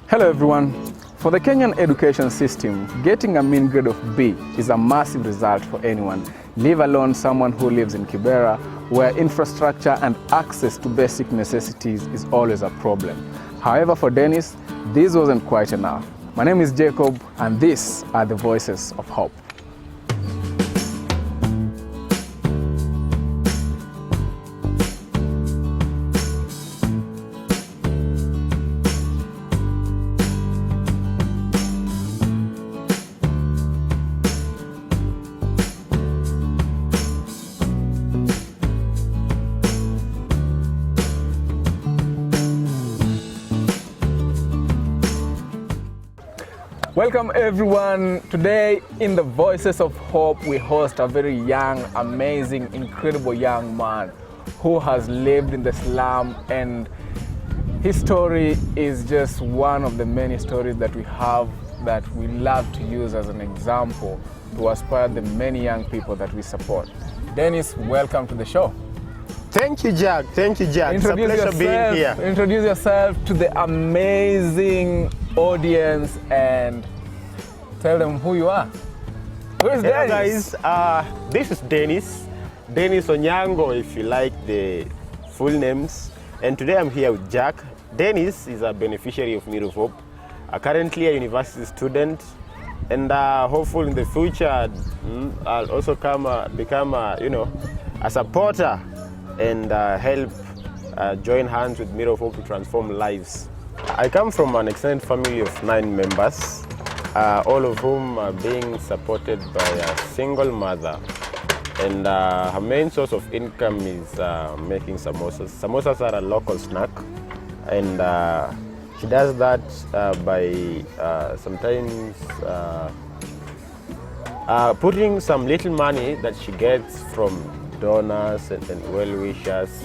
Hello everyone. For the Kenyan education system, getting a mean grade of B is a massive result for anyone, leave alone someone who lives in Kibera, where infrastructure and access to basic necessities is always a problem. However, for Dennis, this wasn't quite enough. My name is Jacob, and these are the voices of hope. Welcome everyone. Today in the Voices of Hope, we host a very young, amazing, incredible young man who has lived in the slum, and his story is just one of the many stories that we have that we love to use as an example to inspire the many young people that we support. Dennis, welcome to the show. Thank you, Jack. Thank you, Jack. It's a pleasure being here. Introduce yourself to the amazing audience and tell them who you are. Who is Dennis? Guys, this is Dennis Onyango, if you like the full names. And today I'm here with Jack. Dennis is a beneficiary of Mirror of Hope, currently a university student, and hopefully in the future I'll also become a supporter and help join hands with Mirror of Hope to transform lives. I come from an extended family of 9 members, all of whom are being supported by a single mother. And her main source of income is making samosas. Samosas are a local snack, and she does that by sometimes putting some little money that she gets from donors and well-wishers,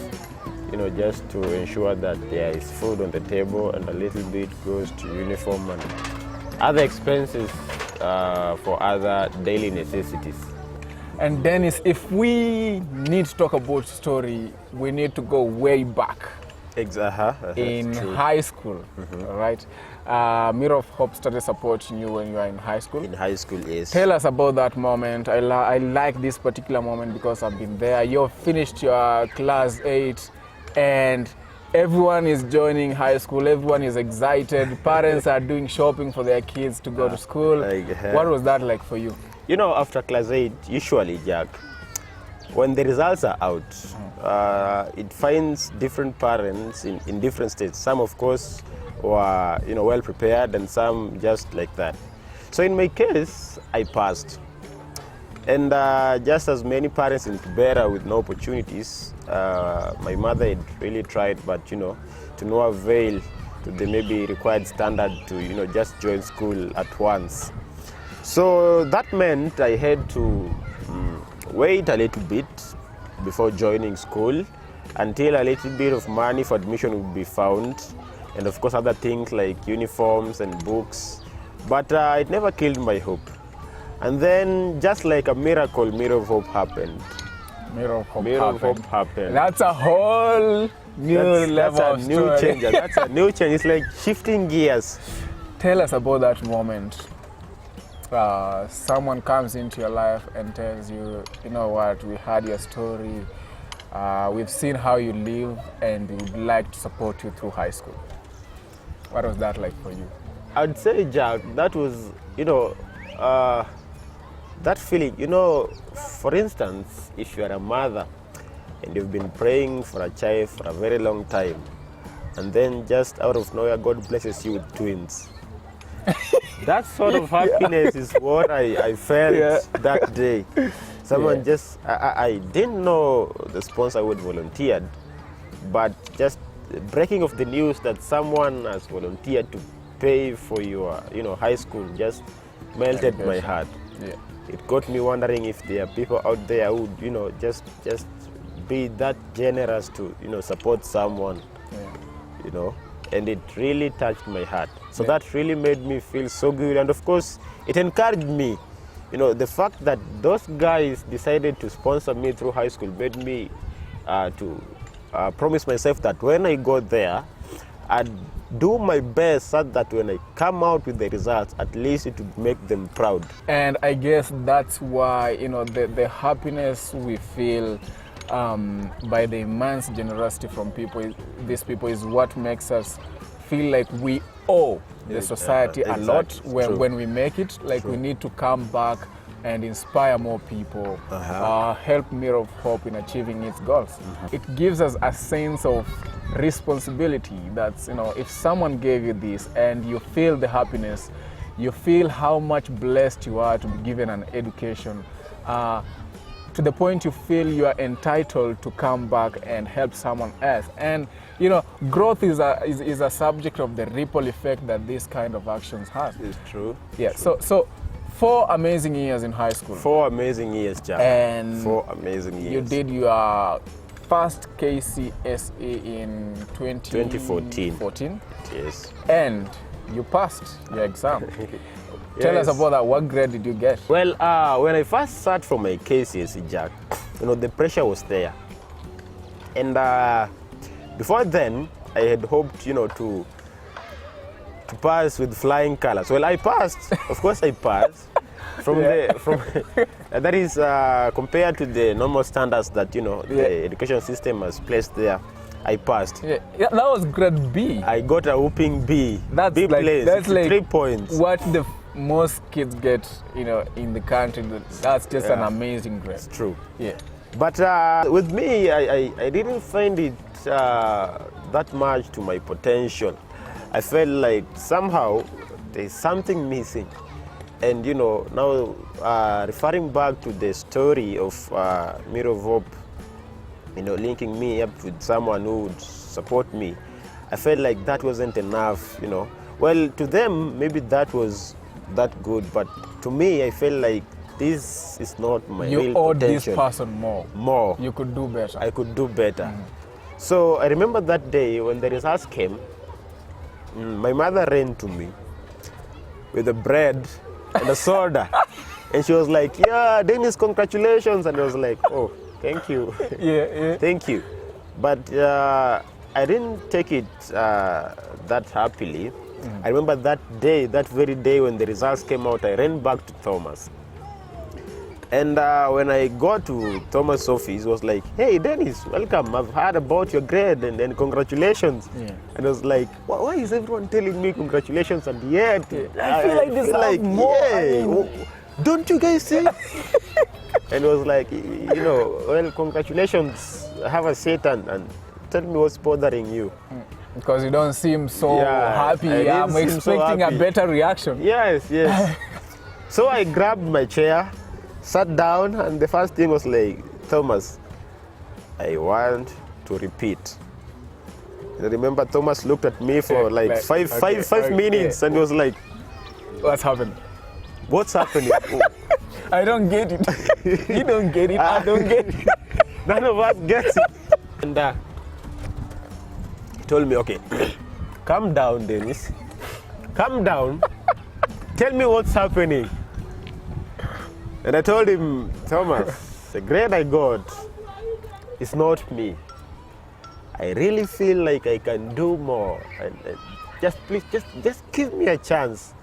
just to ensure that there is food on the table, and a little bit goes to uniform and other expenses for other daily necessities. And Dennis, if we need to talk about story, we need to go way back. In high school, all right? Mirror of Hope started supporting you when you were in high school. In high school, yes. Tell us about that moment. I like this particular moment because I've been there. You've finished your class 8 and everyone is joining high school. Everyone is excited. Parents are doing shopping for their kids to go to school. What was that like for you? After class 8, usually, Jack, when the results are out, it finds different parents in different states. Some, of course, were well prepared, and some just like that. So in my case, I passed. And just as many parents in Kibera with no opportunities, my mother had really tried, but to no avail to the maybe required standard to just join school at once. So that meant I had to wait a little bit before joining school until a little bit of money for admission would be found, and of course other things like uniforms and books. But it never killed my hope. And then, just like a miracle, Mirror of Hope happened. Mirror of Hope happened. That's a whole new level. That's a new change. That's a new change. It's like shifting gears. Tell us about that moment. Someone comes into your life and tells you, you know what, we heard your story, we've seen how you live, and we would like to support you through high school. What was that like for you? I'd say, Jack, that was, that feeling, for instance, if you are a mother and you've been praying for a child for a very long time, and then just out of nowhere, God blesses you with twins. That sort of happiness is what I felt that day. Someone just, I didn't know the sponsor would volunteered, but just breaking of the news that someone has volunteered to pay for your, high school just melted my heart. Yeah. It got me wondering if there are people out there who would, just be that generous to, support someone, and it really touched my heart. So that really made me feel so good, and of course, it encouraged me. The fact that those guys decided to sponsor me through high school made me to promise myself that when I got there, I'd do my best so that when I come out with the results, at least it would make them proud. And I guess that's why, you know, the happiness we feel by the immense generosity from these people is what makes us feel like we owe the society a lot when we make it. Like we need to come back and inspire more people, help Mirror of Hope in achieving its goals. It gives us a sense of responsibility. That's, you know, if someone gave you this and you feel the happiness, you feel how much blessed you are to be given an education, to the point you feel you are entitled to come back and help someone else. And you know, growth is a subject of the ripple effect that this kind of actions has. It's true. Yeah. So 4 amazing years in high school. 4 amazing years, Jack. And 4 amazing years. You did your first KCSE in 2014. Yes. And you passed your exam. Tell us about that. What grade did you get? Well, when I first sat for my KCSE, Jack, you know, the pressure was there. And before then, I had hoped, you know, to pass with flying colors. Well, I passed. Of course, I passed. That is compared to the normal standards that, you know, the education system has placed there. I passed. Yeah, that was grade B. I got a whooping B. That's B like, place, that's 3 like points. What the most kids get, you know, in the country. That's just an amazing grade. It's true. Yeah. But with me, I didn't find it that much to my potential. I felt like somehow there's something missing. And you know, now referring back to the story of Mirror of Hope, you know, linking me up with someone who would support me, I felt like that wasn't enough, you know. Well, to them, maybe that was that good, but to me, I felt like this is not my real potential. You owed this person more. More. You could do better. I could do better. So I remember that day when the results came, my mother ran to me with a bread and a soda. And she was like, yeah, Dennis, congratulations. And I was like, oh, thank you. Yeah. Thank you. But I didn't take it that happily. I remember that day, that very day when the results came out, I ran back to Thomas. And when I got to Thomas' office, he was like, hey, Dennis, welcome. I've heard about your grade and then congratulations. Yeah. And I was like, why is everyone telling me congratulations? And yet, I feel like this is more. Yeah, don't you guys see? And it was like, you know, well, congratulations. Have a seat and tell me what's bothering you. Because you don't seem so happy. I'm expecting a better reaction. Yes. So I grabbed my chair, sat down, and the first thing was like, Thomas, I want to repeat. And I remember Thomas looked at me for five minutes and was like, what's happening? What's happening? I don't get it. You don't get it. I don't get it. None of us gets it. And he told me, okay, calm down, Dennis. Calm down. Tell me what's happening. And I told him, Thomas, the grade I got is not me. I really feel like I can do more. And just please, just give me a chance.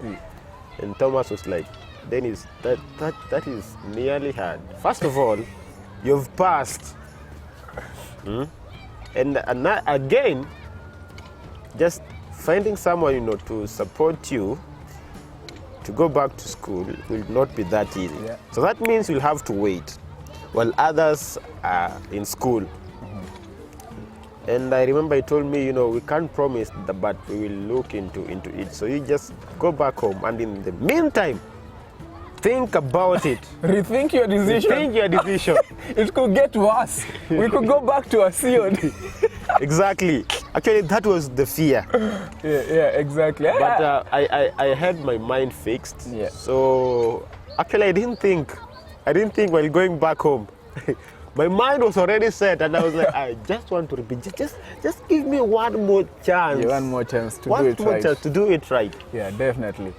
And Thomas was like, Dennis, that is nearly hard. First of all, you've passed. And again, just finding someone, you know, to support you to go back to school will not be that easy. Yeah. So that means you'll have to wait while others are in school. And I remember he told me, you know, we can't promise that, but we will look into it. So you just go back home, and in the meantime, think about it. Rethink your decision. Rethink your decision. It could get worse. We could go back to a COD. Exactly. Actually, that was the fear. Yeah, exactly. But I had my mind fixed. Yeah. So actually, I didn't think while going back home. My mind was already set, and I was like, I just want to repeat. Just give me one more chance. Yeah, one more chance to do it right. One more chance to do it right. Yeah, definitely.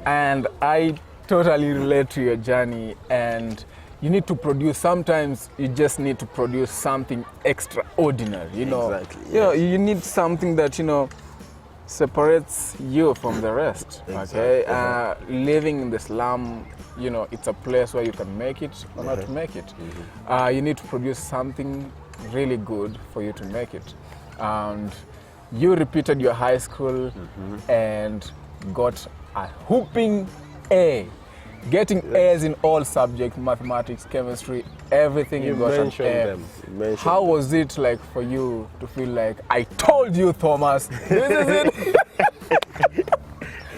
And I totally relate to your journey, and you need to produce. Sometimes you just need to produce something extraordinary. You know, exactly. Yes. You know, you need something that, you know, separates you from the rest. Okay, living in the slum, you know, it's a place where you can make it or not make it. You need to produce something really good for you to make it. And you repeated your high school and got a whooping A. Getting A's in all subjects, mathematics, chemistry, everything. You got an A. How was it like for you to feel like, I told you, Thomas, this is it?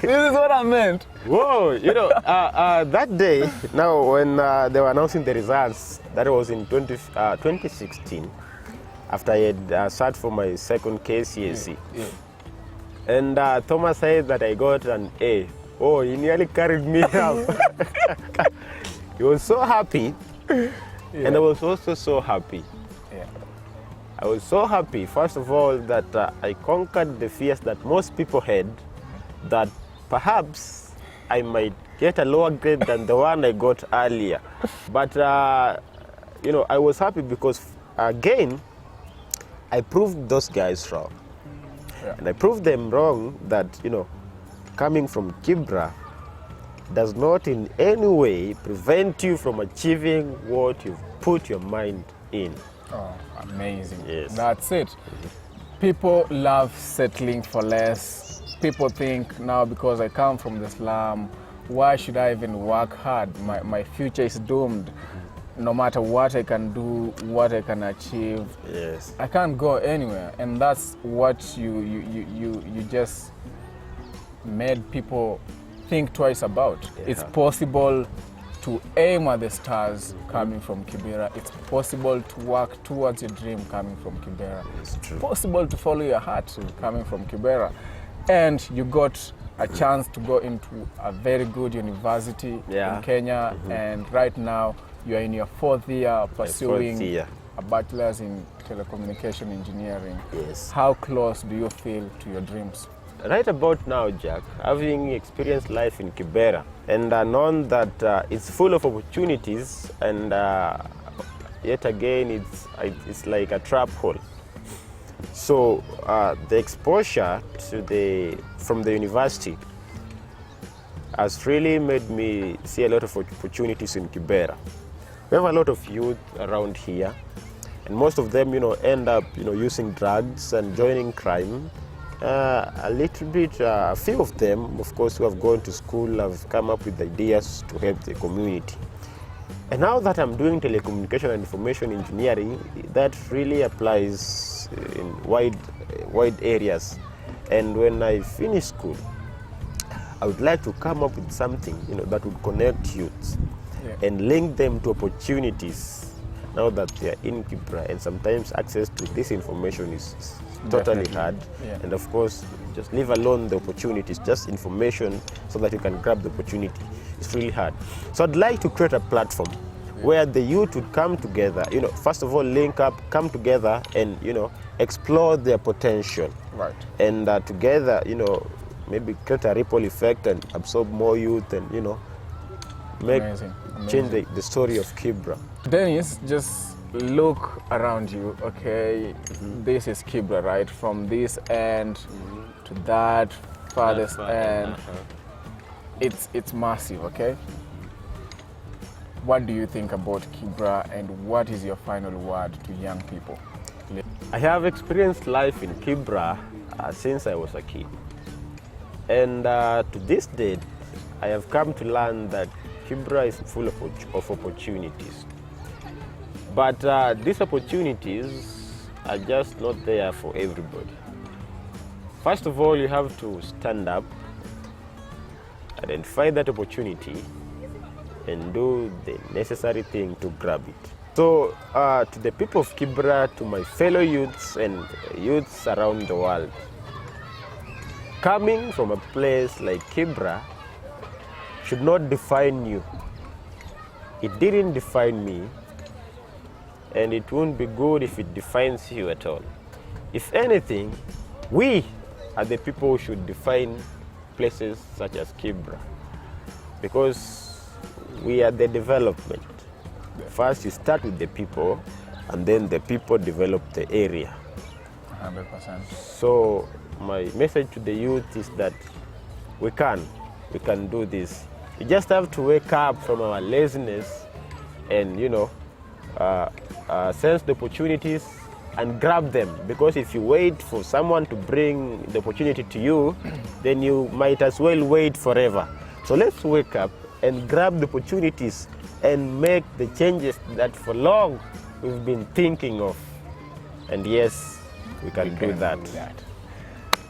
This is what I meant. Whoa, you know, that day, now when they were announcing the results, that was in 2016, after I had sat for my second KCSE. And Thomas said that I got an A. Oh, he nearly carried me up. He was so happy, and I was also so happy. I was so happy, first of all, that I conquered the fears that most people had, that perhaps I might get a lower grade than the one I got earlier. But, you know, I was happy because, again, I proved those guys wrong. And I proved them wrong that, you know, coming from Kibera does not in any way prevent you from achieving what you've put your mind in. Oh, amazing. Yes. That's it. People love settling for less. People think, now because I come from the slum, why should I even work hard? My future is doomed. No matter what I can do, what I can achieve, I can't go anywhere. And that's what you just made people think twice about. It's possible to aim at the stars coming from Kibera. It's possible to work towards your dream coming from Kibera. It's possible to follow your heart coming from Kibera. And you got a chance to go into a very good university in Kenya, and right now you are in your 4th year pursuing a bachelor's in Telecommunication Engineering. How close do you feel to your dreams? Right about now, Jack, having experienced life in Kibera and known that it's full of opportunities, and yet again it's like a trap hole. So the exposure to from the university has really made me see a lot of opportunities in Kibera. We have a lot of youth around here, and most of them, you know, end up, you know, using drugs and joining crime. A little bit, a few of them, of course, who have gone to school have come up with ideas to help the community. And now that I'm doing telecommunication and information engineering, that really applies in wide areas. And when I finish school, I would like to come up with something, you know, that would connect youths and link them to opportunities now that they are in Kibera. And sometimes access to this information is totally hard. And of course, just leave alone the opportunities, just information so that you can grab the opportunity. It's really hard. So I'd like to create a platform where the youth would come together, you know, first of all, link up, come together and, you know, explore their potential. And together, you know, maybe create a ripple effect and absorb more youth and, you know, make change the story of Kibera. Dennis, just look around you, okay? This is Kibera, right? From this end to that farthest end. It's massive, okay? What do you think about Kibera, and what is your final word to young people? I have experienced life in Kibera since I was a kid. And to this date, I have come to learn that Kibera is full of opportunities. But these opportunities are just not there for everybody. First of all, you have to stand up, identify that opportunity, and do the necessary thing to grab it. So to the people of Kibera, to my fellow youths and youths around the world, coming from a place like Kibera should not define you. It didn't define me, and it won't be good if it defines you at all. If anything, we are the people who should define places such as Kibera, because we are the development. First, you start with the people, and then the people develop the area. 100%. So my message to the youth is that we can do this. You just have to wake up from our laziness and, you know, sense the opportunities and grab them. Because if you wait for someone to bring the opportunity to you, then you might as well wait forever. So let's wake up and grab the opportunities and make the changes that for long we've been thinking of. And yes, we can do that.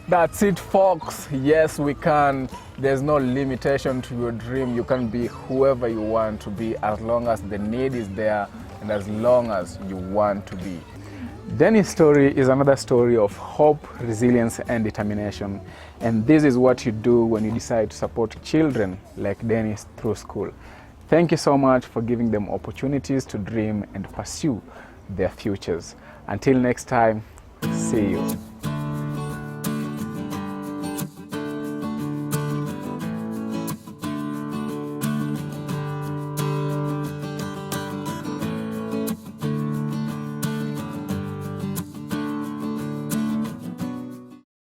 That's it, folks. Yes, we can. There's no limitation to your dream. You can be whoever you want to be as long as the need is there and as long as you want to be. Denny's story is another story of hope, resilience, and determination. And this is what you do when you decide to support children like Dennis through school. Thank you so much for giving them opportunities to dream and pursue their futures. Until next time, see you.